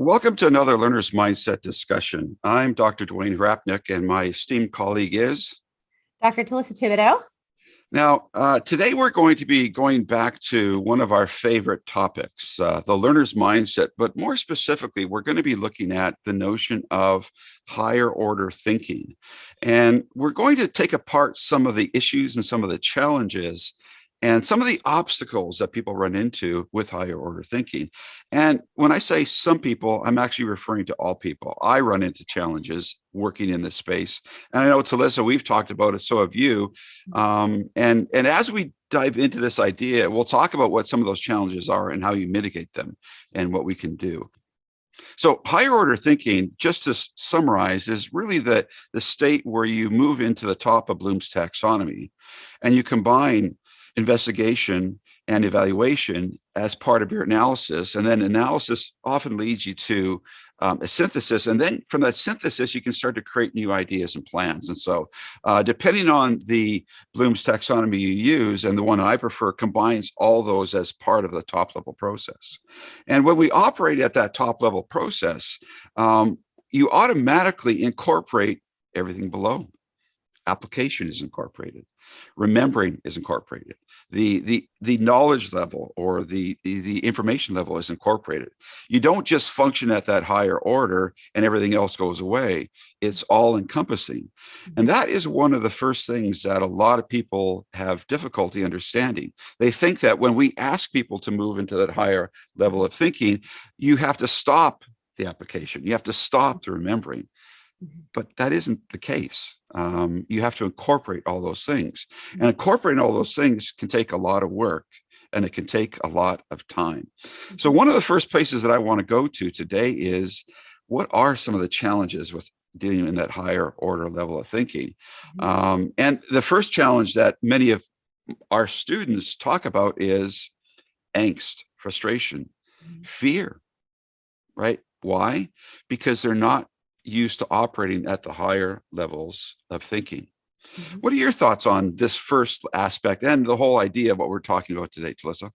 Welcome to another Learner's Mindset discussion. I'm Dr. Dwayne Hrapnick, and my esteemed colleague is Dr. Talissa Thibodeau. Now, today we're going to be going back to one of our favorite topics, the learner's mindset, but more specifically, we're going to be looking at the notion of higher order thinking. And we're going to take apart some of the issues and some of the challenges and some of the obstacles that people run into with higher order thinking. And when I say some people, I'm actually referring to all people. I run into challenges working in this space. And I know, Talissa, we've talked about it, so have you. And as we dive into this idea, we'll talk about what some of those challenges are and how you mitigate them and what we can do. So higher order thinking, just to summarize, is really the state where you move into the top of Bloom's taxonomy and you combine investigation and evaluation as part of your analysis. And then analysis often leads you to a synthesis. And then from that synthesis, you can start to create new ideas and plans. And so depending on the Bloom's taxonomy you use, and the one I prefer combines all those as part of the top level process. And when we operate at that top level process, you automatically incorporate everything below. Application is incorporated. Remembering is incorporated. The knowledge level or the information level is incorporated. You don't just function at that higher order and everything else goes away. It's all encompassing. And that is one of the first things that a lot of people have difficulty understanding. They think that when we ask people to move into that higher level of thinking, you have to stop the application. You have to stop the remembering. But that isn't the case. You have to incorporate all those things. And incorporating all those things can take a lot of work and it can take a lot of time. So one of the first places that I want to go to today is, what are some of the challenges with dealing in that higher order level of thinking? And the first challenge that many of our students talk about is angst, frustration, fear, right? Why? Because they're not used to operating at the higher levels of thinking. What are your thoughts on this first aspect and the whole idea of what we're talking about today, Talissa?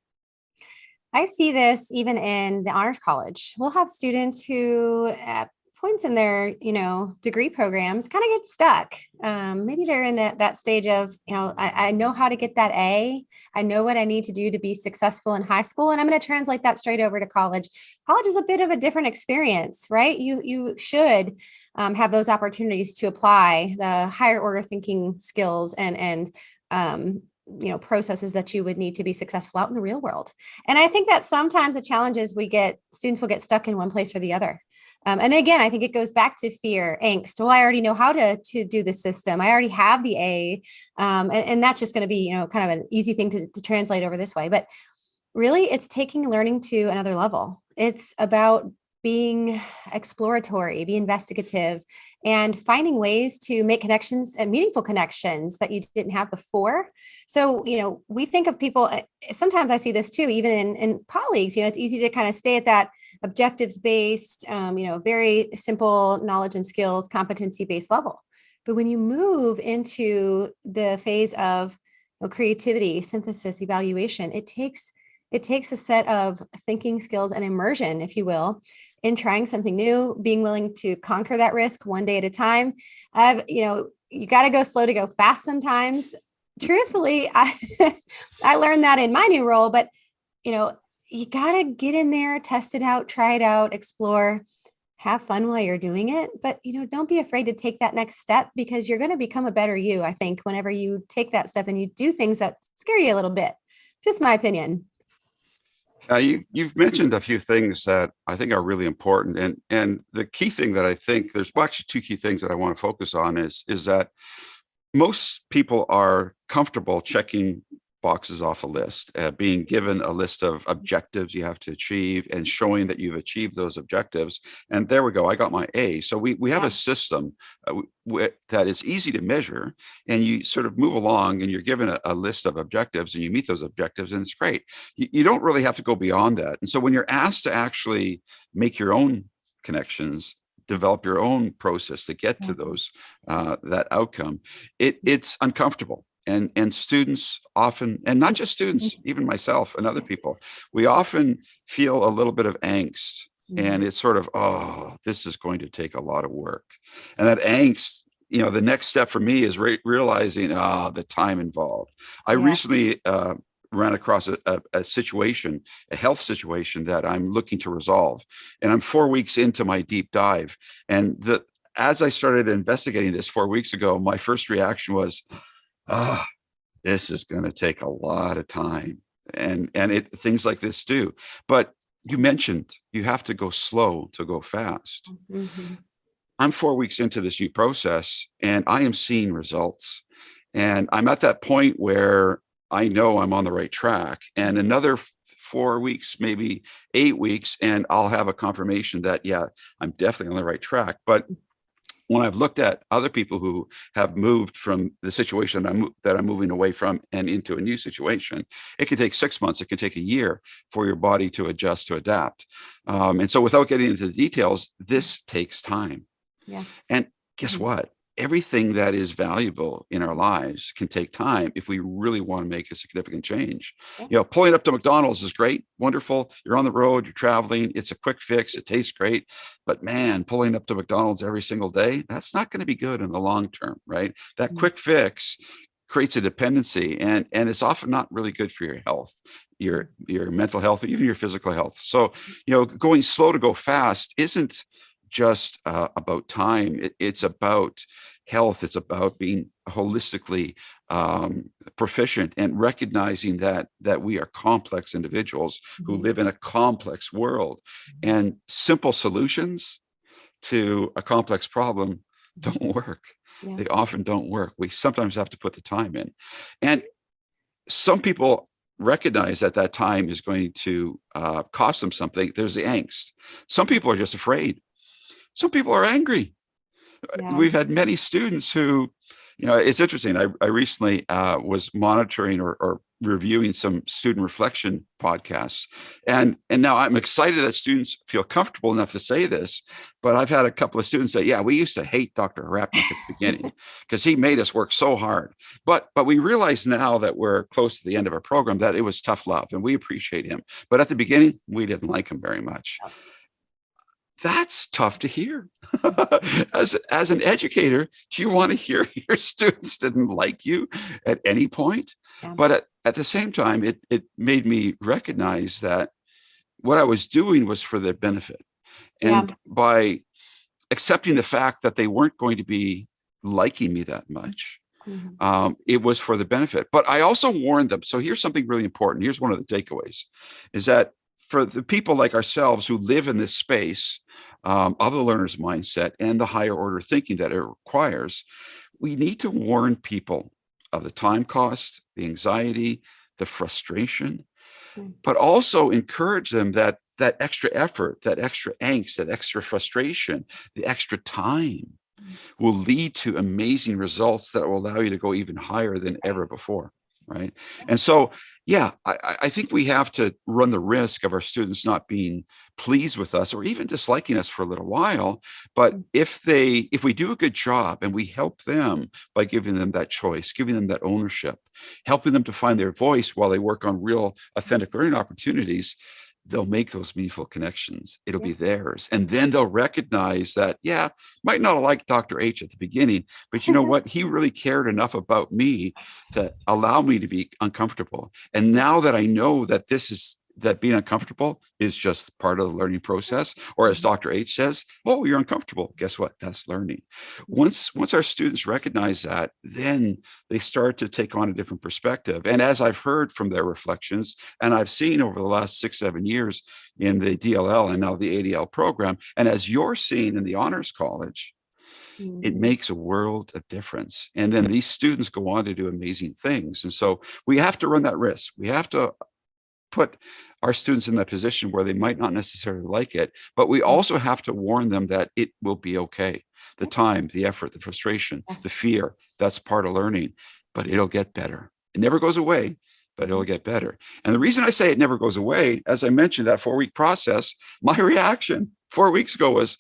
I see this even in the honors college. We'll have students who at points in their, degree programs kind of get stuck. Maybe they're in that stage of, I know how to get that A. I know what I need to do to be successful in high school. And I'm going to translate that straight over to college. College is a bit of a different experience, right? You should have those opportunities to apply the higher order thinking skills and processes that you would need to be successful out in the real world. And I think that sometimes the challenge is students will get stuck in one place or the other. And again, I think it goes back to fear, angst. Well, I already know how to do the system. I already have the A. And that's just going to be, kind of an easy thing to translate over this way. But really, it's taking learning to another level. It's about being exploratory, be investigative, and finding ways to make connections and meaningful connections that you didn't have before. So, we think of people, sometimes I see this too, even in colleagues, it's easy to kind of stay at that objectives-based, very simple knowledge and skills, competency-based level. But when you move into the phase of creativity, synthesis, evaluation, it takes a set of thinking skills and immersion, if you will, in trying something new, being willing to conquer that risk one day at a time. You got to go slow to go fast sometimes. Truthfully, I learned that in my new role, but, you got to get in there, test it out, try it out, explore, have fun while you're doing it. But, don't be afraid to take that next step, because you're going to become a better you, I think, whenever you take that step and you do things that scare you a little bit. Just my opinion. You've mentioned a few things that I think are really important. And the key thing that I think, there's actually two key things that I want to focus on is that most people are comfortable checking boxes off a list, being given a list of objectives you have to achieve and showing that you've achieved those objectives. And there we go, I got my A. So we have a system that is easy to measure, and you sort of move along and you're given a list of objectives and you meet those objectives and it's great. You don't really have to go beyond that. And so when you're asked to actually make your own connections, develop your own process to get to those, that outcome, it's uncomfortable. And students often, and not just students, even myself and other people, we often feel a little bit of angst And it's sort of, oh, this is going to take a lot of work. And that angst, the next step for me is realizing, the time involved. I Yeah. recently ran across a situation, a health situation that I'm looking to resolve. And I'm 4 weeks into my deep dive. And as I started investigating this 4 weeks ago, my first reaction was, ah, this is going to take a lot of time. And things like this do. But you mentioned you have to go slow to go fast. Mm-hmm. I'm 4 weeks into this new process and I am seeing results. And I'm at that point where I know I'm on the right track. And another 4 weeks, maybe 8 weeks, and I'll have a confirmation that, yeah, I'm definitely on the right track. But when I've looked at other people who have moved from the situation that I'm moving away from and into a new situation, it can take 6 months, it can take a year for your body to adjust, to adapt. And so without getting into the details, this takes time. Yeah. And guess what? Everything that is valuable in our lives can take time if we really want to make a significant change. Yeah. Pulling up to McDonald's is great, wonderful. You're on the road, you're traveling, it's a quick fix, it tastes great. But man, pulling up to McDonald's every single day, that's not going to be good in the long term, right? That quick fix creates a dependency, and it's often not really good for your health, your mental health, even your physical health. So, going slow to go fast isn't just about time. It's about health. It's about being holistically proficient and recognizing that we are complex individuals who live in a complex world, and simple solutions to a complex problem don't work. Yeah. They often don't work. We sometimes have to put the time in, and some people recognize that time is going to cost them something. There's the angst. Some people are just afraid. Some people are angry. Yeah. We've had many students who, it's interesting. I recently was monitoring or reviewing some student reflection podcasts. And now I'm excited that students feel comfortable enough to say this, but I've had a couple of students say, yeah, we used to hate Dr. Harapnik at the beginning because he made us work so hard. But we realize now that we're close to the end of our program that it was tough love and we appreciate him. But at the beginning, we didn't like him very much. That's tough to hear. As an educator, do you want to hear your students didn't like you at any point? Yeah. But at the same time, it made me recognize that what I was doing was for their benefit. And by accepting the fact that they weren't going to be liking me that much, it was for the benefit. But I also warned them. So here's something really important. Here's one of the takeaways, is that for the people like ourselves who live in this space of the learner's mindset and the higher order thinking that it requires, we need to warn people of the time cost, the anxiety, the frustration, but also encourage them that extra effort, that extra angst, that extra frustration, the extra time will lead to amazing results that will allow you to go even higher than ever before. Right. And so, yeah, I think we have to run the risk of our students not being pleased with us or even disliking us for a little while. But if we do a good job and we help them by giving them that choice, giving them that ownership, helping them to find their voice while they work on real authentic learning opportunities, they'll make those meaningful connections. It'll be theirs. And then they'll recognize that, yeah, might not have liked Dr. H at the beginning, but you know what? He really cared enough about me to allow me to be uncomfortable. And now that I know that that being uncomfortable is just part of the learning process, or as Dr. H says, oh, you're uncomfortable. Guess what? That's learning. Once our students recognize that, then they start to take on a different perspective. And as I've heard from their reflections, and I've seen over the last 6-7 years in the DLL and now the ADL program, and as you're seeing in the Honors College, it makes a world of difference. And then these students go on to do amazing things. And so we have to run that risk. We have to put our students in that position where they might not necessarily like it, but we also have to warn them that it will be okay. The time, the effort, the frustration, the fear, that's part of learning, but it'll get better. It never goes away, but it'll get better. And the reason I say it never goes away, as I mentioned, that 4-week process, my reaction 4 weeks ago was,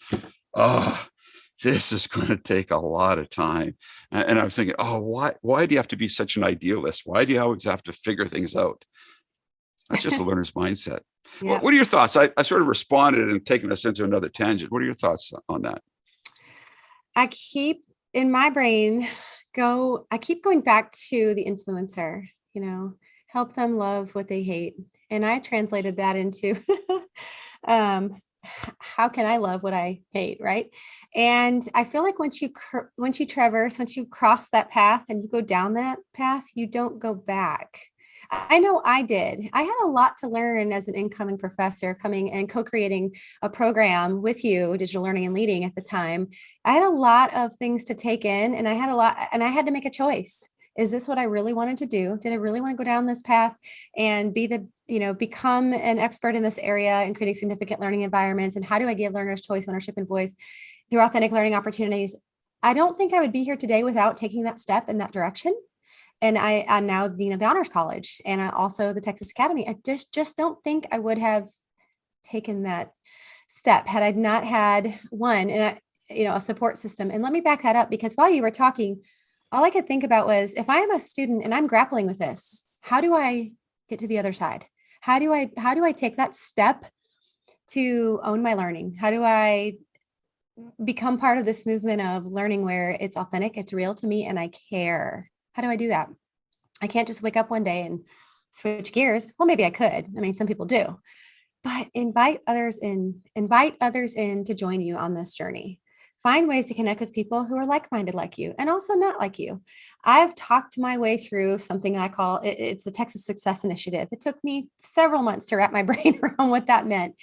this is going to take a lot of time. And I was thinking, why do you have to be such an idealist? Why do you always have to figure things out? That's just a learner's mindset. Yeah. What are your thoughts? I sort of responded and taken us into another tangent. What are your thoughts on that? I keep in my brain I keep going back to the influencer, help them love what they hate. And I translated that into how can I love what I hate, right? And I feel like once you cross that path and you go down that path, you don't go back. I know I did. I had a lot to learn as an incoming professor coming and co-creating a program with you, digital learning and leading at the time. I had a lot of things to take in, and I had to make a choice. Is this what I really wanted to do? Did I really want to go down this path and become an expert in this area and creating significant learning environments? And how do I give learners choice, ownership, and voice through authentic learning opportunities? I don't think I would be here today without taking that step in that direction. And I'm now dean of the Honors College and also the Texas Academy. I just don't think I would have taken that step had I not had a support system. And let me back that up, because while you were talking, all I could think about was, if I am a student and I'm grappling with this, how do I get to the other side? How do I take that step to own my learning? How do I become part of this movement of learning where it's authentic, it's real to me, and I care? How do I do that? I can't just wake up one day and switch gears. Well, maybe I could. I mean, some people do, but invite others in to join you on this journey. Find ways to connect with people who are like-minded like you and also not like you. I've talked my way through something I call it's the Texas Success Initiative. It took me several months to wrap my brain around what that meant.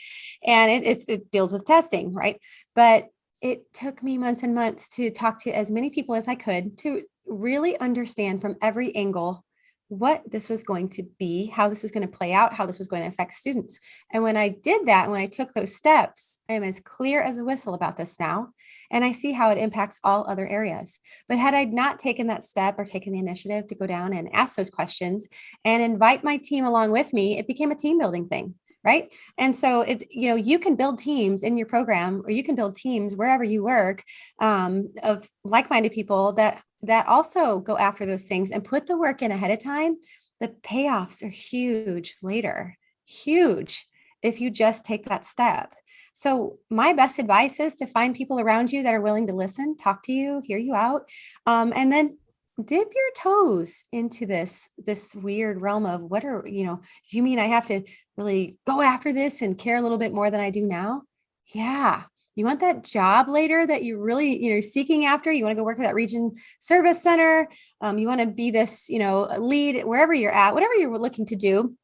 And it deals with testing, right? But it took me months and months to talk to as many people as I could to really understand from every angle what this was going to be, how this was going to play out, how this was going to affect students. And when I did that, when I took those steps, I am as clear as a whistle about this now. And I see how it impacts all other areas. But had I not taken that step or taken the initiative to go down and ask those questions and invite my team along with me, it became a team building thing. Right. And so you can build teams in your program, or you can build teams wherever you work, of like-minded people that also go after those things and put the work in ahead of time. The payoffs are huge later, huge, if you just take that step. So my best advice is to find people around you that are willing to listen, talk to you, hear you out, and then dip your toes into this weird realm of do you mean I have to really go after this and care a little bit more than I do now? Yeah. You want that job later that you really, seeking after. You want to go work at that region service center. You want to be this, lead wherever you're at, whatever you're looking to do.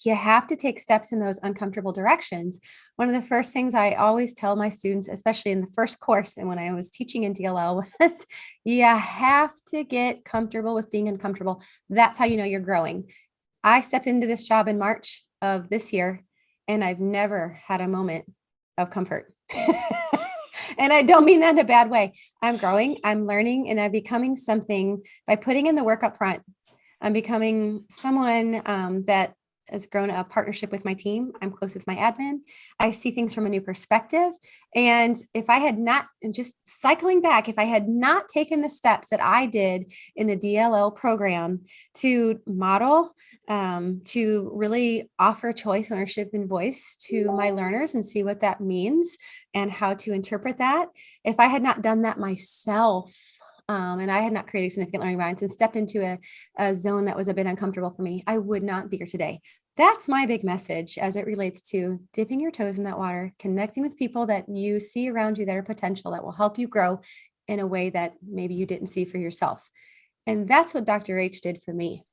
You have to take steps in those uncomfortable directions. One of the first things I always tell my students, especially in the first course and when I was teaching in DLL, was you have to get comfortable with being uncomfortable. That's how you know you're growing. I stepped into this job in March of this year, and I've never had a moment of comfort. And I don't mean that in a bad way. I'm growing, I'm learning, and I'm becoming something by putting in the work up front. I'm becoming someone that has grown a partnership with my team. I'm close with my admin. I see things from a new perspective. And if I had not, just cycling back, if I had not taken the steps that I did in the DLL program to model, to really offer choice, ownership, and voice to my learners and see what that means and how to interpret that, if I had not done that myself, and I had not created significant learning environments and stepped into a zone that was a bit uncomfortable for me, I would not be here today. That's my big message as it relates to dipping your toes in that water, connecting with people that you see around you that are potential, that will help you grow in a way that maybe you didn't see for yourself. And that's what Dr. H did for me.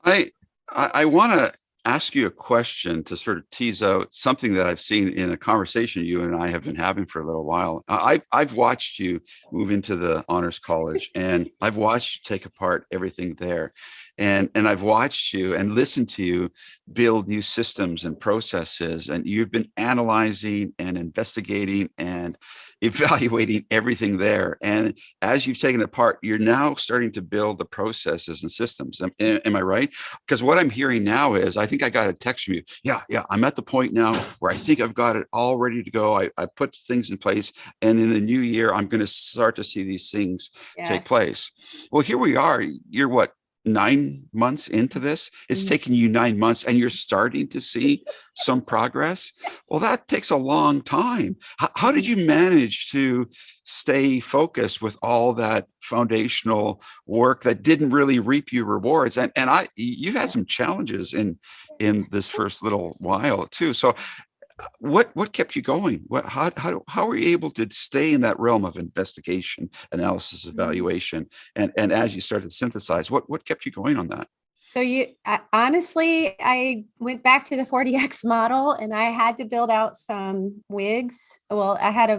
I want to ask you a question to sort of tease out something that I've seen in a conversation you and I have been having for a little while. I've watched you move into the Honors College, and I've watched you take apart everything there. And I've watched you and listened to you build new systems and processes, and you've been analyzing and investigating and evaluating everything there. And as you've taken it apart, you're now starting to build the processes and systems. Am I right? Because what I'm hearing now is, I think I got a text from you. Yeah, I'm at the point now where I think I've got it all ready to go. I put things in place, and in the new year, I'm going to start to see these things take place. Well, here we are. You're what, 9 months into this. It's taken you 9 months and you're starting to see some progress. Well, that takes a long time. How did you manage to stay focused with all that foundational work that didn't really reap you rewards? And you've had some challenges in this first little while too. So what kept you going? How were you able to stay in that realm of investigation, analysis, evaluation, and as you started to synthesize, what kept you going on that? So honestly, I went back to the 40X model and I had to build out some wigs. Well, I had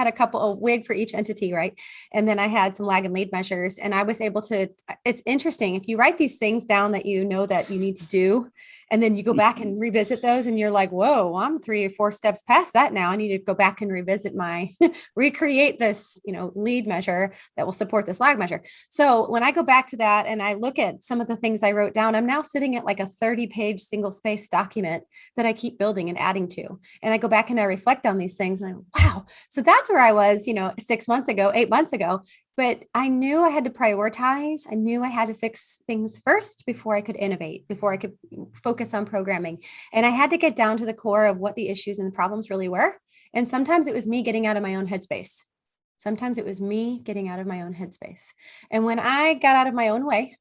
a couple of wig for each entity, right? And then I had some lag and lead measures, and I was able to, it's interesting. If you write these things down that you know that you need to do, and then you go back and revisit those and you're like, whoa, I'm 3 or 4 steps past that now. I need to go back and revisit my, recreate this, lead measure that will support this lag measure. So when I go back to that and I look at some of the things I wrote down, I'm now sitting at like a 30-page single space document that I keep building and adding to. And I go back and I reflect on these things and I'm, wow. So that's where I was, 6 months ago, 8 months ago. But I knew I had to prioritize. I knew I had to fix things first before I could innovate, before I could focus on programming. And I had to get down to the core of what the issues and the problems really were. And sometimes it was me getting out of my own headspace. Sometimes it was me getting out of my own headspace. And when I got out of my own way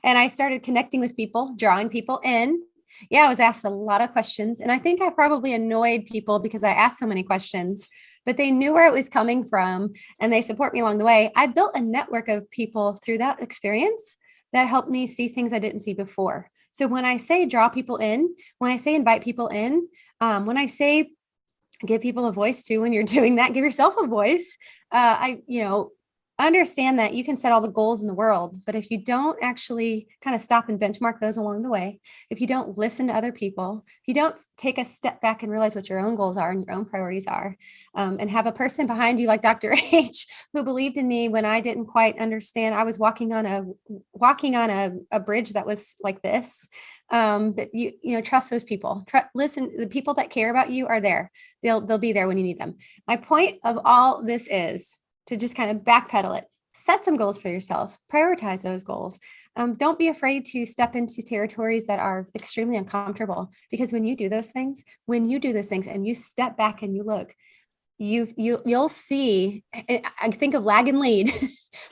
and I started connecting with people, drawing people in, I was asked a lot of questions. And I think I probably annoyed people because I asked so many questions, but they knew where it was coming from and they support me along the way. I built a network of people through that experience that helped me see things I didn't see before. So when I say draw people in, when I say invite people in, when I say give people a voice too, when you're doing that, give yourself a voice. Understand that you can set all the goals in the world, but if you don't actually kind of stop and benchmark those along the way, if you don't listen to other people, if you don't take a step back and realize what your own goals are and your own priorities are, and have a person behind you like Dr. H who believed in me when I didn't quite understand. I was walking on a bridge that was like this. But trust those people. Listen, the people that care about you are there. They'll be there when you need them. My point of all this is to just kind of backpedal it. Set some goals for yourself. Prioritize those goals. Don't be afraid to step into territories that are extremely uncomfortable, because when you do those things and you step back and you look, you'll see. I think of lag and lead.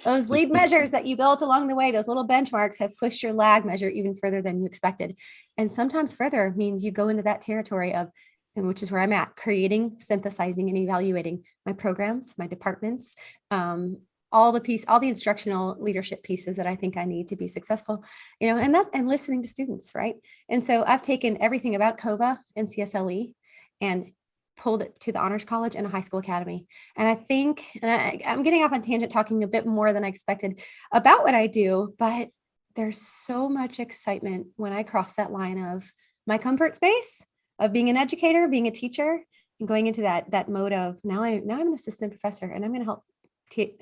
Those lead measures that you built along the way, those little benchmarks have pushed your lag measure even further than you expected. And sometimes further means you go into that territory of, and which is where I'm at, creating, synthesizing, and evaluating my programs, my departments, all the instructional leadership pieces that I think I need to be successful, and listening to students, right? And so I've taken everything about COVA and CSLE and pulled it to the Honors College and a high school academy. And I think, I'm getting off on tangent talking a bit more than I expected about what I do, but there's so much excitement when I cross that line of my comfort space of being an educator, being a teacher, and going into that mode of now I'm an assistant professor and I'm going to help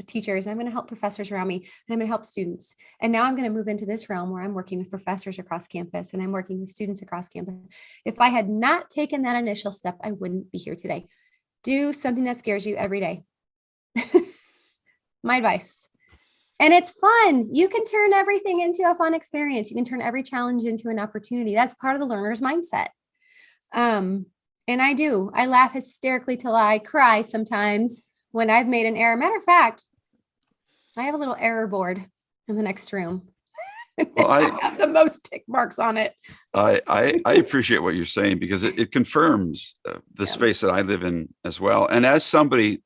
teachers, I'm going to help professors around me, and I'm going to help students. And now I'm going to move into this realm where I'm working with professors across campus and I'm working with students across campus. If I had not taken that initial step, I wouldn't be here today. Do something that scares you every day. My advice. And it's fun. You can turn everything into a fun experience. You can turn every challenge into an opportunity. That's part of the learner's mindset. And I laugh hysterically till I cry sometimes when I've made an error. Matter of fact, I have a little error board in the next room. Well, I have the most tick marks on it. I appreciate what you're saying, because it confirms the space that I live in as well. And as somebody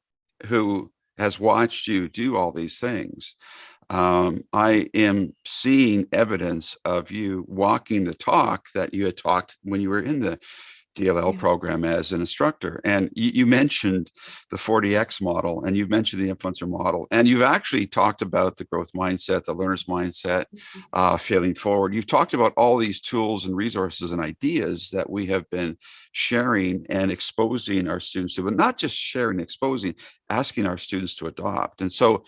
who has watched you do all these things, I am seeing evidence of you walking the talk that you had talked when you were in the DLL program as an instructor. And you mentioned the 40X model, and you've mentioned the influencer model, and you've actually talked about the growth mindset, the learner's mindset, failing forward. You've talked about all these tools and resources and ideas that we have been sharing and exposing our students to, but not just sharing, exposing, asking our students to adopt. And so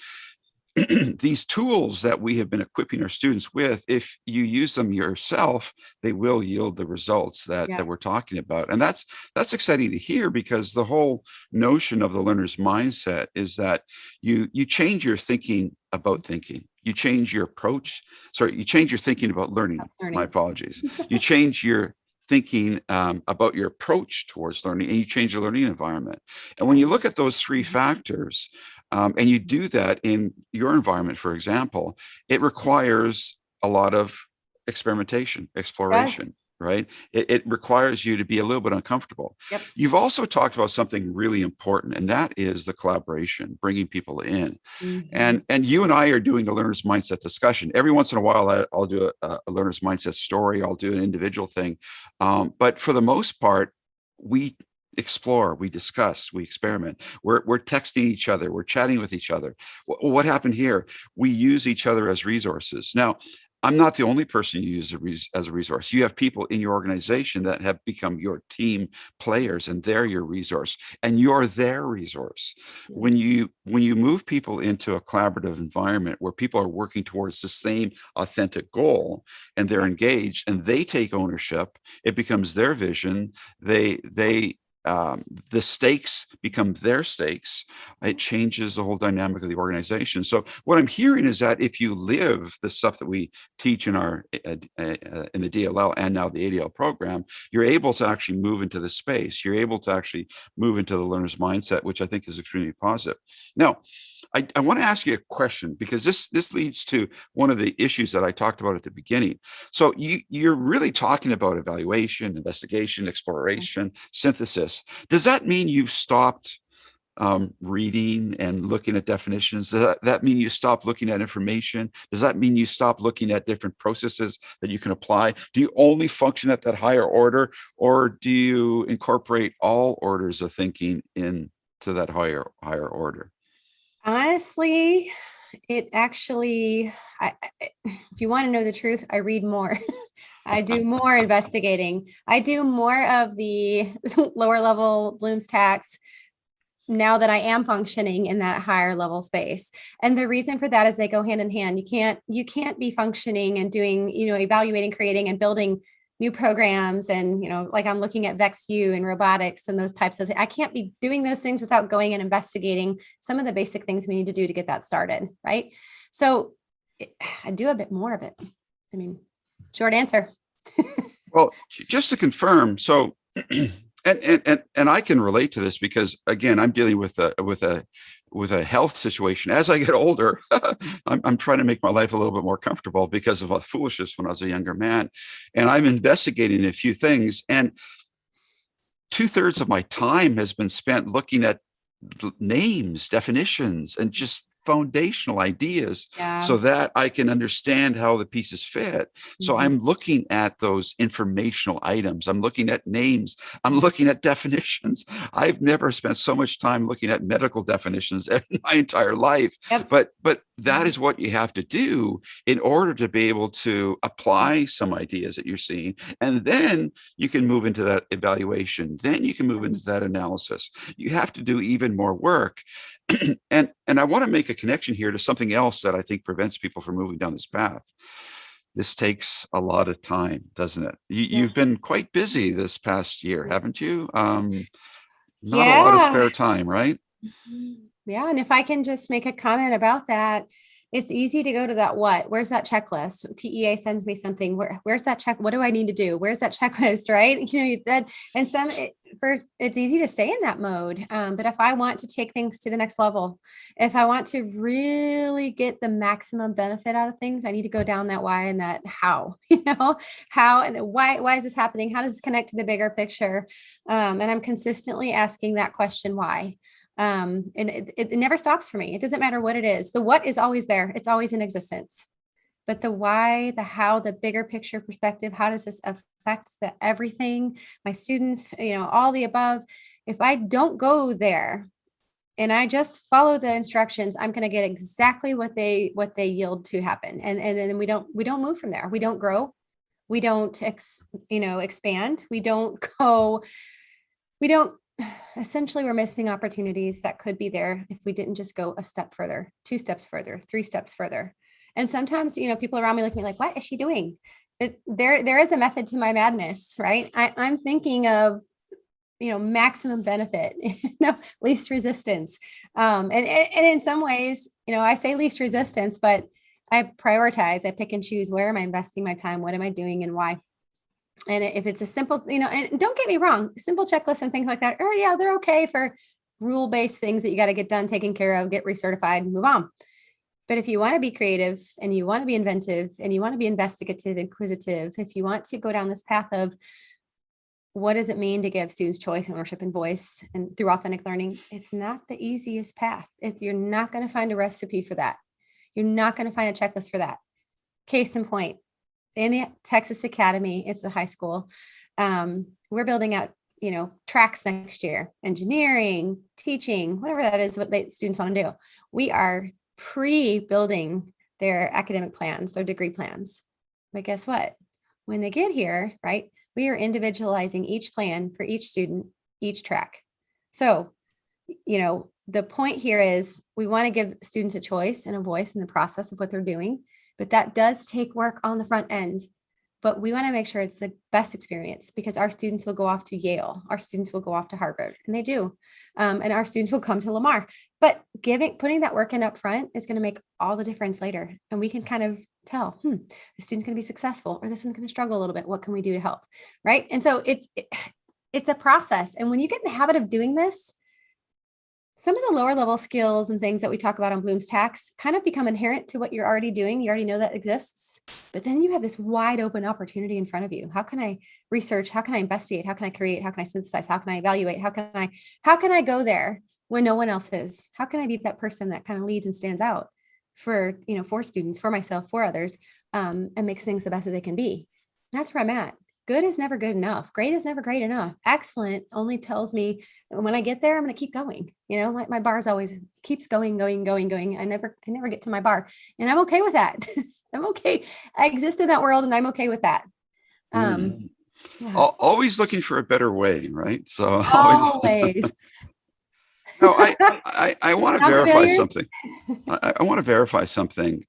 these tools that we have been equipping our students with, if you use them yourself, they will yield the results that we're talking about. And that's exciting to hear, because the whole notion of the learner's mindset is that you change your thinking about thinking. you change your approach. Sorry, you change your thinking about learning. My apologies. You change your thinking about your approach towards learning, and you change your learning environment. And when you look at those three factors, and you do that in your environment, for example, it requires a lot of experimentation, exploration. Yes. Right? It requires you to be a little bit uncomfortable. Yep. You've also talked about something really important, and that is the collaboration, bringing people in. Mm-hmm. And you and I are doing a learner's mindset discussion. Every once in a while, I'll do a learner's mindset story. I'll do an individual thing. But for the most part, we explore, we discuss, we experiment. We're texting each other. We're chatting with each other. What happened here? We use each other as resources. Now, I'm not the only person you use as a resource. You have people in your organization that have become your team players, and they're your resource, and you're their resource. When you move people into a collaborative environment where people are working towards the same authentic goal, and they're engaged and they take ownership, it becomes their vision. The stakes become their stakes. It changes the whole dynamic of the organization. So what I'm hearing is that if you live the stuff that we teach in our in the DLL and now the ADL program, you're able to actually move into the space. You're able to actually move into the learner's mindset, which I think is extremely positive. Now, I want to ask you a question, because this leads to one of the issues that I talked about at the beginning. So you're really talking about evaluation, investigation, exploration, synthesis. Does that mean you've stopped reading and looking at definitions? Does that mean you stop looking at information? Does that mean you stop looking at different processes that you can apply? Do you only function at that higher order, or do you incorporate all orders of thinking into that higher order? Honestly, it actually, if you want to know the truth, I read more. I do more investigating. I do more of the lower level Bloom's tax now that I am functioning in that higher level space. And the reason for that is they go hand in hand. You can't be functioning and doing, evaluating, creating, and building new programs. And, like I'm looking at VexU and robotics and those types of things. I can't be doing those things without going and investigating some of the basic things we need to do to get that started. Right. So I do a bit more of it. I mean, short answer. Well, just to confirm, so and I can relate to this because, again, I'm dealing with a health situation. As I get older, I'm trying to make my life a little bit more comfortable because of foolishness when I was a younger man, and I'm investigating a few things, and 2/3 of my time has been spent looking at names, definitions, and just foundational ideas, so that I can understand how the pieces fit. So I'm looking at those informational items. I'm looking at names. I'm looking at definitions. I've never spent so much time looking at medical definitions in my entire life. Yep. But that is what you have to do in order to be able to apply some ideas that you're seeing. And then you can move into that evaluation. Then you can move into that analysis. You have to do even more work. And I want to make a connection here to something else that I think prevents people from moving down this path. This takes a lot of time, doesn't it? You've been quite busy this past year, haven't you? Not a lot of spare time, right? Yeah. And if I can just make a comment about that, it's easy to go to that. Where's that checklist? TEA sends me something. Where's that check? What do I need to do? Where's that checklist? Right. It's easy to stay in that mode. But if I want to take things to the next level, if I want to really get the maximum benefit out of things, I need to go down that why and that how, how and why is this happening? How does this connect to the bigger picture? And I'm consistently asking that question, why? And it never stops for me. It doesn't matter what it is. The what is always there. It's always in existence. But the why, the how, the bigger picture perspective, how does this affect everything, my students, all the above? If I don't go there and I just follow the instructions, I'm going to get exactly what they yield to happen. And then we don't move from there. We don't grow. We don't, expand. Essentially, we're missing opportunities that could be there if we didn't just go a step further, 2 steps further, 3 steps further. And sometimes, people around me look at me like, what is she doing? There is a method to my madness, right? I'm thinking of, maximum benefit, least resistance. And in some ways, I say least resistance, but I prioritize, I pick and choose, where am I investing my time? What am I doing and why? And if it's a simple, and don't get me wrong, simple checklists and things like that, oh yeah, they're okay for rule-based things that you got to get done, taken care of, get recertified, and move on. But if you want to be creative and you want to be inventive and you want to be investigative, inquisitive, if you want to go down this path of what does it mean to give students choice, ownership, and voice, and through authentic learning, it's not the easiest path. You're not going to find a recipe for that. You're not going to find a checklist for that. Case in point, in the Texas Academy, it's a high school. We're building out, tracks next year, engineering, teaching, whatever that is, what students want to do. We are pre-building their academic plans, their degree plans. But guess what? When they get here, right, we are individualizing each plan for each student, each track. So, the point here is we want to give students a choice and a voice in the process of what they're doing, but that does take work on the front end. But we want to make sure it's the best experience, because our students will go off to Yale, our students will go off to Harvard, and they do. And our students will come to Lamar. But putting that work in up front is going to make all the difference later. And we can kind of tell, the student's going to be successful, or this one's going to struggle a little bit. What can we do to help? Right. And so it's a process. And when you get in the habit of doing this, some of the lower level skills and things that we talk about on Bloom's tax kind of become inherent to what you're already doing. You already know that exists, but then you have this wide open opportunity in front of you. How can I research? How can I investigate? How can I create? How can I synthesize? How can I evaluate? How can I go there when no one else is? How can I be that person that kind of leads and stands out for students, for myself, for others, and makes things the best that they can be? That's where I'm at. Good is never good enough. Great is never great enough. Excellent only tells me when I get there, I'm going to keep going. My bar is always keeps going. I never get to my bar, and I'm okay with that. I'm okay. I exist in that world, and I'm okay with that. Yeah. Always looking for a better way, right? So always. No, I want to verify something. I want to verify something.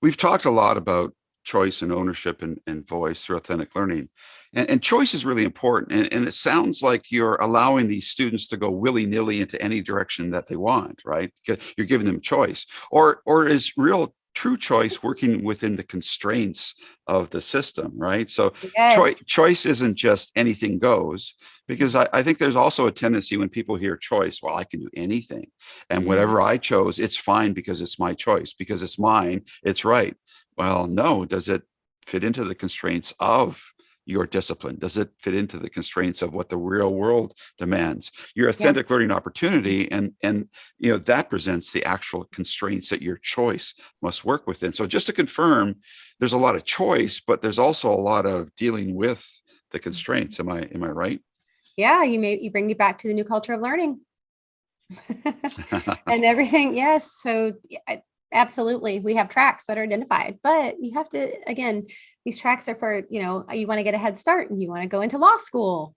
We've talked a lot about choice and ownership and voice through authentic learning. And choice is really important. And it sounds like you're allowing these students to go willy-nilly into any direction that they want, right? You're giving them choice. Or is real true choice working within the constraints of the system, right? So yes. Choice isn't just anything goes, because I think there's also a tendency when people hear choice, well, I can do anything. And whatever I chose, it's fine because it's my choice, because it's mine, it's right. Well, no, does it fit into the constraints of your discipline? Does it fit into the constraints of what the real world demands? Your authentic learning opportunity, and that presents the actual constraints that your choice must work within. So just to confirm, there's a lot of choice, but there's also a lot of dealing with the constraints. Am I right? Yeah, you bring me back to the new culture of learning and everything. Yes. So absolutely. We have tracks that are identified, but you have to, again, these tracks are for, you want to get a head start and you want to go into law school,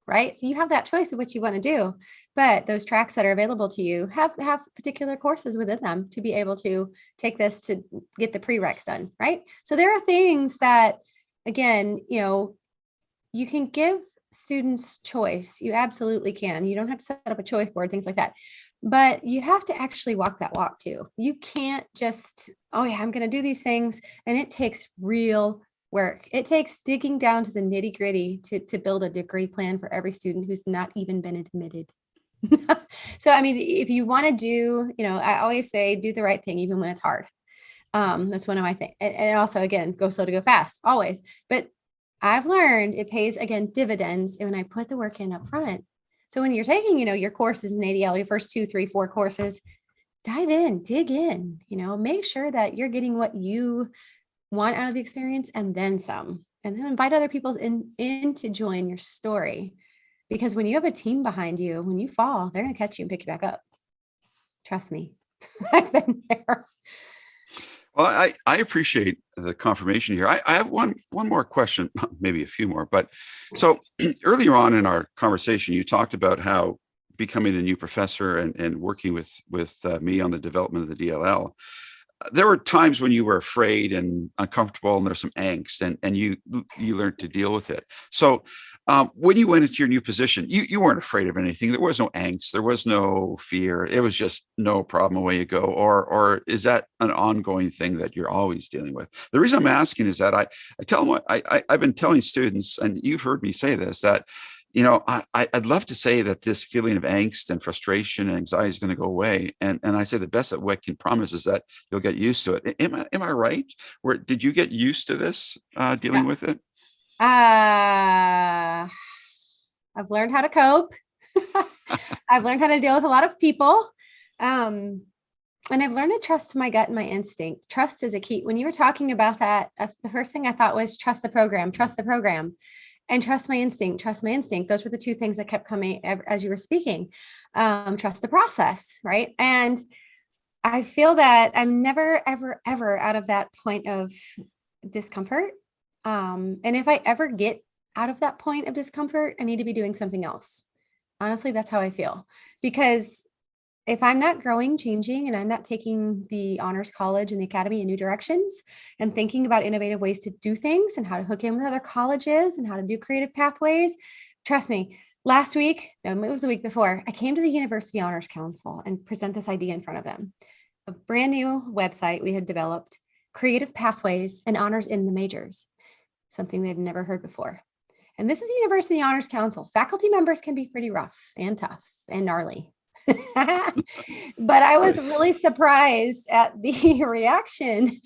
right? So you have that choice of what you want to do, but those tracks that are available to you have particular courses within them to be able to take this to get the prereqs done, right? So there are things that, again, you can give students choice. You absolutely can. You don't have to set up a choice board, things like that. But you have to actually walk that walk too. You can't just, I'm going to do these things. And it takes real work. It takes digging down to the nitty gritty to build a degree plan for every student who's not even been admitted. So, if you want to do, I always say, do the right thing, even when it's hard. That's one of my things. And also, again, go slow to go fast, always. But I've learned it pays, again, dividends when I put the work in up front. So when you're taking, your courses in ADL, your first 2, 3, 4 courses, dive in, dig in, make sure that you're getting what you want out of the experience and then some, and then invite other people in to join your story. Because when you have a team behind you, when you fall, they're going to catch you and pick you back up. Trust me. I've been there. Well, I appreciate the confirmation here. I have one more question, maybe a few more. But so earlier on in our conversation, you talked about how becoming a new professor and working with me on the development of the DLL, there were times when you were afraid and uncomfortable, and there's some angst, and you learned to deal with it. So when you went into your new position, you weren't afraid of anything. There was no angst, there was no fear. It was just no problem, away you go. Or is that an ongoing thing that you're always dealing with? The reason I'm asking is that I tell them what I've been telling students, and you've heard me say this, that I'd love to say that this feeling of angst and frustration and anxiety is going to go away. And I say the best that we can promise is that you'll get used to it. Am I right? Where did you get used to this, dealing Yeah. with it? I've learned how to cope. I've learned how to deal with a lot of people. And I've learned to trust my gut and my instinct. Trust is a key. When you were talking about that, the first thing I thought was trust the program, and trust my instinct, trust my instinct. Those were the two things that kept coming as you were speaking. Trust the process, right? And I feel that I'm never, ever, ever out of that point of discomfort. And if I ever get out of that point of discomfort, I need to be doing something else. Honestly, that's how I feel. Because if I'm not growing, changing, and I'm not taking the honors college and the academy in new directions and thinking about innovative ways to do things and how to hook in with other colleges and how to do creative pathways, trust me, last week, no, it was the week before, I came to the University Honors Council and present this idea in front of them. A brand new website we had developed, creative pathways and honors in the majors, something they've never heard before. And this is University Honors Council. Faculty members can be pretty rough and tough and gnarly. But I was really surprised at the reaction.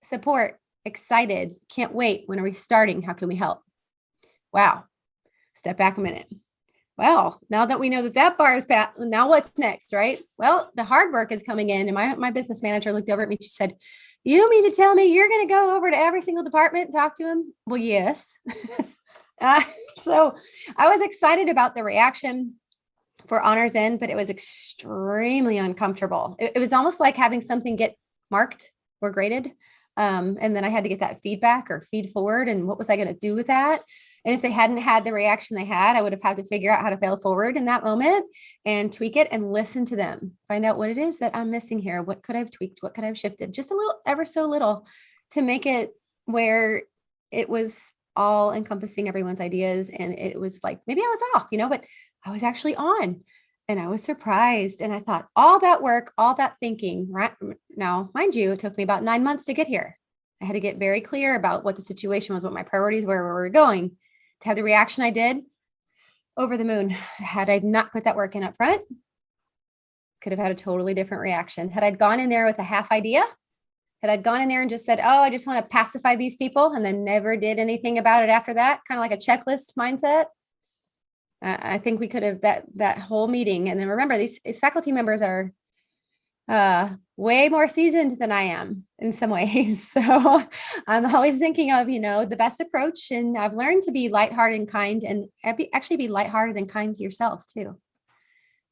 Support, excited, can't wait. When are we starting? How can we help? Wow. Step back a minute. Well, now that we know that bar is passed, now what's next, right? Well, the hard work is coming in. And my business manager looked over at me. She said, "You mean to tell me you're going to go over to every single department and talk to them?" Well, yes. So I was excited about the reaction for honors in, but it was extremely uncomfortable. It was almost like having something get marked or graded. And then I had to get that feedback or feed forward. And what was I going to do with that? And if they hadn't had the reaction they had, I would have had to figure out how to fail forward in that moment and tweak it and listen to them, find out what it is that I'm missing here. What could I have tweaked? What could I have shifted? Just a little, ever so little, to make it where it was all encompassing everyone's ideas. And it was like, maybe I was off, but I was actually on, and I was surprised. And I thought all that work, all that thinking, right now, mind you, it took me about 9 months to get here. I had to get very clear about what the situation was, what my priorities were, where we were going. To have the reaction I did, over the moon. Had I not put that work in up front, could have had a totally different reaction. Had I gone in there with a half idea, had I gone in there and just said, "Oh, I just want to pacify these people," and then never did anything about it after that, kind of like a checklist mindset, I think we could have that whole meeting. And then remember, these faculty members are way more seasoned than I am in some ways. So I'm always thinking of, the best approach. And I've learned to be lighthearted and kind, and actually be lighthearted and kind to yourself too,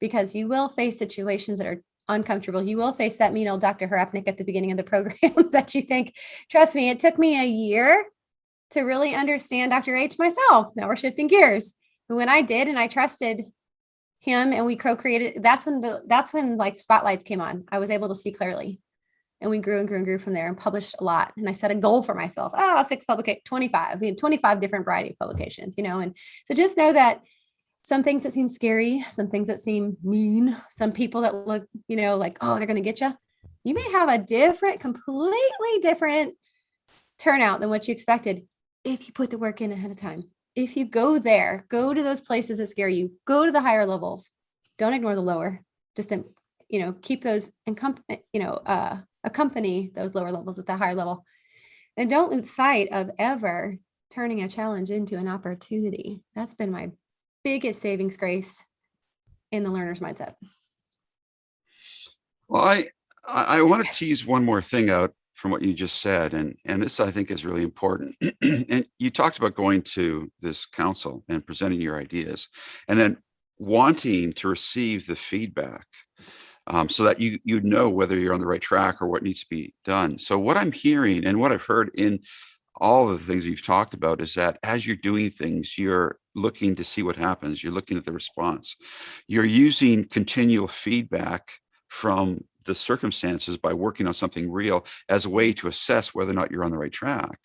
because you will face situations that are uncomfortable. You will face that mean old Dr. Harapnik at the beginning of the program that you think, trust me, it took me a year to really understand Dr. H myself. Now we're shifting gears. But when I did, and I trusted him and we co-created, that's when like spotlights came on. I was able to see clearly, and we grew and grew and grew from there and published a lot. And I set a goal for myself. 25. We had 25 different variety of publications, and so just know that some things that seem scary, some things that seem mean, some people that look, like, oh, they're going to get you. You may have a completely different turnout than what you expected if you put the work in ahead of time. If you go to those places that scare you, go to the higher levels. Don't ignore the lower. Just, keep those and accompany those lower levels with the higher level. And don't lose sight of ever turning a challenge into an opportunity. That's been my biggest savings grace in the learner's mindset. Well, I want to tease one more thing out from what you just said, and this I think is really important. And you talked about going to this council and presenting your ideas, and then wanting to receive the feedback, so that you know whether you're on the right track or what needs to be done. So what I'm hearing and what I've heard in all of the things you've talked about is that as you're doing things, you're looking to see what happens. You're looking at the response. You're using continual feedback from the circumstances by working on something real as a way to assess whether or not you're on the right track.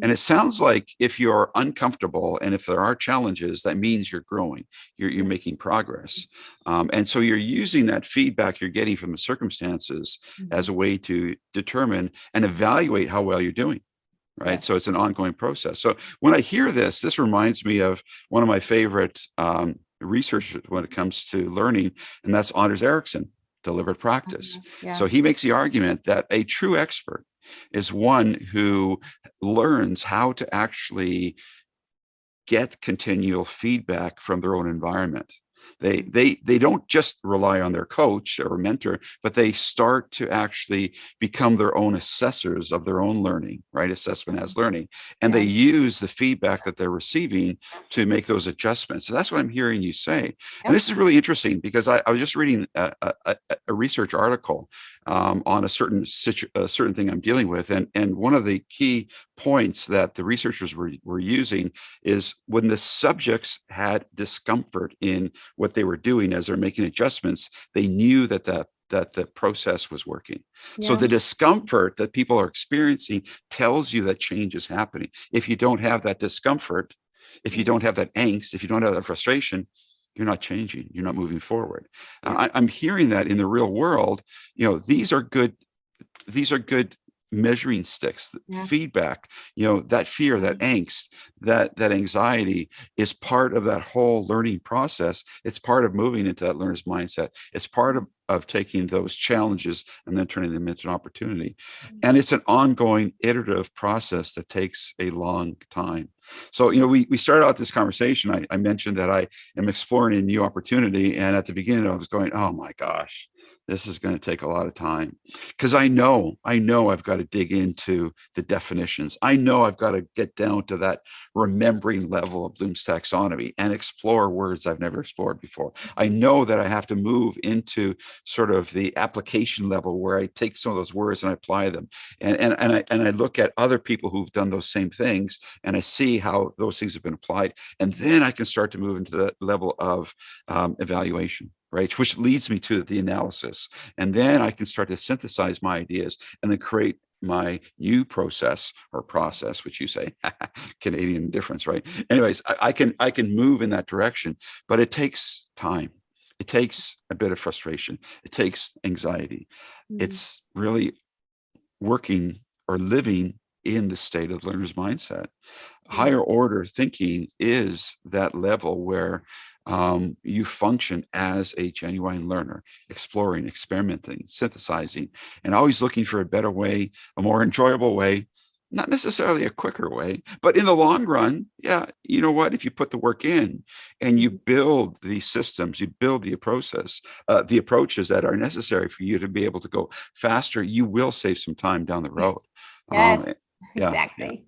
And it sounds like if you're uncomfortable and if there are challenges, that means you're growing, you're making progress. And so you're using that feedback you're getting from the circumstances as a way to determine and evaluate how well you're doing. Right. Yeah. So it's an ongoing process. So when I hear this reminds me of one of my favorite researchers when it comes to learning, and that's Anders Ericsson, deliberate practice. Yeah. So he makes the argument that a true expert is one who learns how to actually get continual feedback from their own environment. They don't just rely on their coach or mentor, but they start to actually become their own assessors of their own learning, right? Assessment as learning. And they use the feedback that they're receiving to make those adjustments. So that's what I'm hearing you say. And this is really interesting because I was just reading a research article on a certain thing I'm dealing with. And one of the key points that the researchers were using is when the subjects had discomfort in what they were doing as they're making adjustments, they knew that the process was working. So the discomfort that people are experiencing tells you that change is happening. If you don't have that discomfort, if you don't have that angst, if you don't have that frustration, you're not changing, you're not moving forward. I'm hearing that in the real world, these are good measuring sticks, feedback, that fear, that angst, that anxiety is part of that whole learning process. It's part of moving into that learner's mindset. It's part of taking those challenges and then turning them into an opportunity. And it's an ongoing iterative process that takes a long time. So, we started out this conversation. I mentioned that I am exploring a new opportunity. And at the beginning, I was going, oh my gosh, this is going to take a lot of time because I know I've got to dig into the definitions. I know I've got to get down to that remembering level of Bloom's taxonomy and explore words I've never explored before. I know that I have to move into sort of the application level where I take some of those words and I apply them. And I look at other people who've done those same things and I see how those things have been applied. And then I can start to move into the level of evaluation. Right, which leads me to the analysis. And then I can start to synthesize my ideas and then create my new process, which you say, Canadian difference, right? Anyways, I can move in that direction, but it takes time. It takes a bit of frustration. It takes anxiety. It's really working or living in the state of learner's mindset. Higher order thinking is that level where you function as a genuine learner, exploring, experimenting, synthesizing, and always looking for a better way, a more enjoyable way, not necessarily a quicker way, but in the long run, you know what? If you put the work in and you build these systems, you build the process, the approaches that are necessary for you to be able to go faster, you will save some time down the road. Yes, exactly.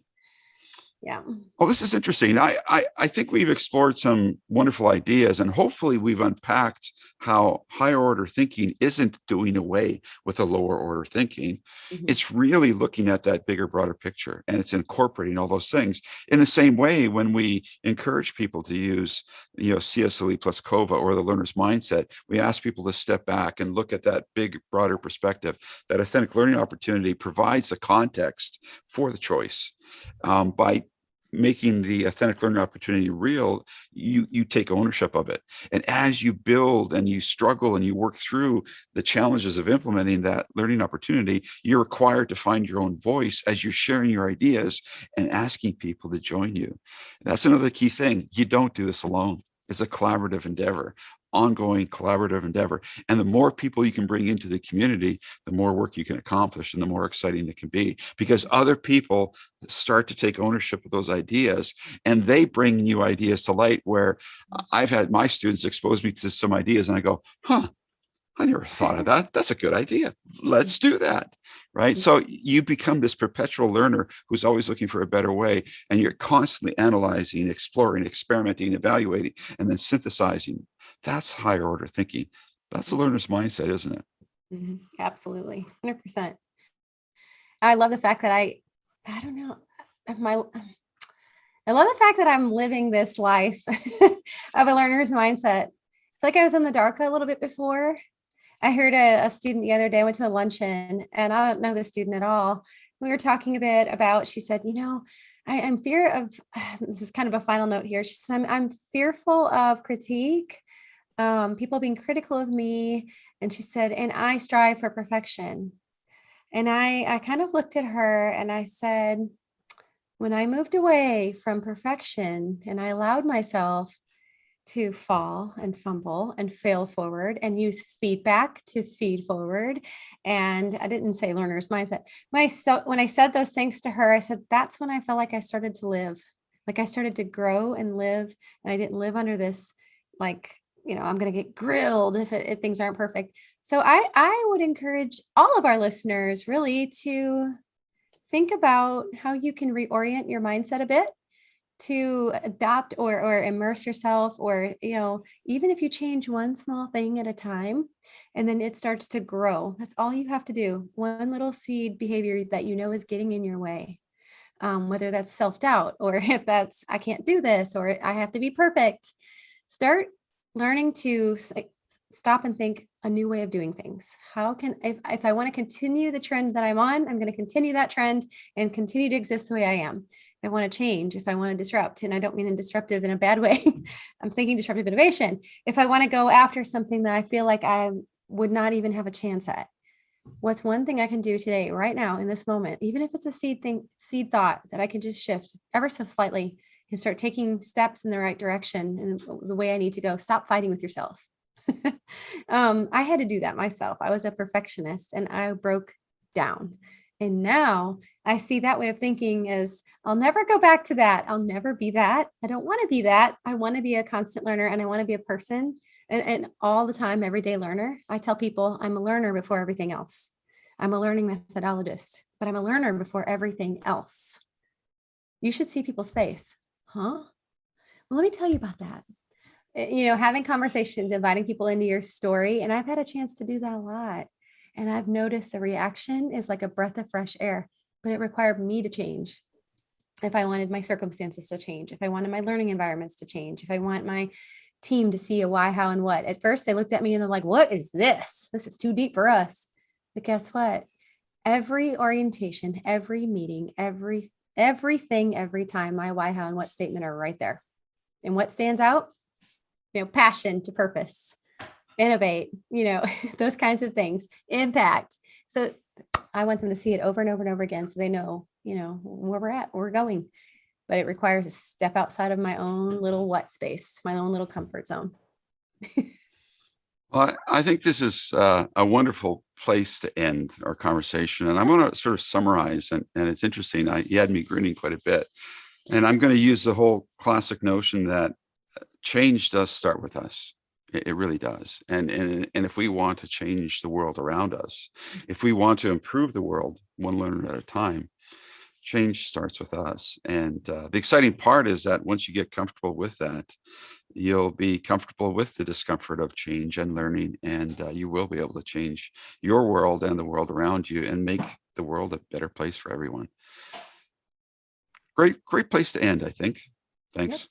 Yeah. Well, this is interesting. I think we've explored some wonderful ideas and hopefully we've unpacked how higher order thinking isn't doing away with the lower order thinking. It's really looking at that bigger, broader picture and it's incorporating all those things in the same way when we encourage people to use, CSLE plus COVA or the learner's mindset. We ask people to step back and look at that big, broader perspective. That authentic learning opportunity provides a context for the choice. By making the authentic learning opportunity real, you take ownership of it. And as you build and you struggle and you work through the challenges of implementing that learning opportunity, you're required to find your own voice as you're sharing your ideas and asking people to join you. That's another key thing. You don't do this alone. It's a collaborative endeavor. Ongoing collaborative endeavor. And the more people you can bring into the community, the more work you can accomplish and the more exciting it can be because other people start to take ownership of those ideas and they bring new ideas to light where I've had my students expose me to some ideas and I go, I never thought of that. That's a good idea. Let's do that. Right. So you become this perpetual learner who's always looking for a better way. And you're constantly analyzing, exploring, experimenting, evaluating, and then synthesizing. That's higher order thinking. That's a learner's mindset, isn't it? Absolutely. 100%. I love the fact that I don't know. I love the fact that I'm living this life of a learner's mindset. It's like I was in the dark a little bit before. I heard a student the other day, I went to a luncheon and I don't know the student at all. We were talking a bit about, she said, I'm fear of, this is kind of a final note here. She said, I'm fearful of critique, people being critical of me. And she said, and I strive for perfection. And I kind of looked at her and I said, when I moved away from perfection and I allowed myself to fall and fumble and fail forward and use feedback to feed forward. And I didn't say learner's mindset. When I said those things to her, I said, that's when I felt like I started to live, like I started to grow and live. And I didn't live under this, like, I'm going to get grilled if things aren't perfect. So I would encourage all of our listeners really to think about how you can reorient your mindset a bit to adopt or immerse yourself, or even if you change one small thing at a time and then it starts to grow. That's all you have to do. One little seed behavior that is getting in your way, whether that's self-doubt or if that's I can't do this or I have to be perfect. Start learning to stop and think a new way of doing things. How can, if I want to continue the trend that I'm on, I'm going to continue that trend and continue to exist the way I am. I want to change, if I want to disrupt, and I don't mean in disruptive in a bad way, I'm thinking disruptive innovation. If I want to go after something that I feel like I would not even have a chance at, what's one thing I can do today, right now, in this moment, even if it's a seed thought that I can just shift ever so slightly and start taking steps in the right direction and the way I need to go. Stop fighting with yourself. I had to do that myself. I was a perfectionist and I broke down. And now I see that way of thinking as I'll never go back to that. I'll never be that. I don't want to be that. I want to be a constant learner and I want to be a person and all the time, everyday learner. I tell people I'm a learner before everything else. I'm a learning methodologist, but I'm a learner before everything else. You should see people's face. Huh? Well, let me tell you about that. Having conversations, inviting people into your story. And I've had a chance to do that a lot. And I've noticed the reaction is like a breath of fresh air, but it required me to change. If I wanted my circumstances to change, if I wanted my learning environments to change, if I want my team to see a why, how, and what. At first they looked at me and they're like, what is this? This is too deep for us. But guess what? Every orientation, every meeting, everything, every time, my why, how, and what statement are right there. And what stands out? Passion to purpose, innovate, those kinds of things, impact. So I want them to see it over and over and over again so they know, where we're at, where we're going. But it requires a step outside of my own little what space, my own little comfort zone. Well, I think this is a wonderful place to end our conversation. And I'm going to sort of summarize, and it's interesting. You had me grinning quite a bit. And I'm going to use the whole classic notion that change does start with us. It really does. And if we want to change the world around us, if we want to improve the world one learner at a time, change starts with us. And the exciting part is that once you get comfortable with that, you'll be comfortable with the discomfort of change and learning, and you will be able to change your world and the world around you and make the world a better place for everyone. Great place to end, I think. Thanks. Yep.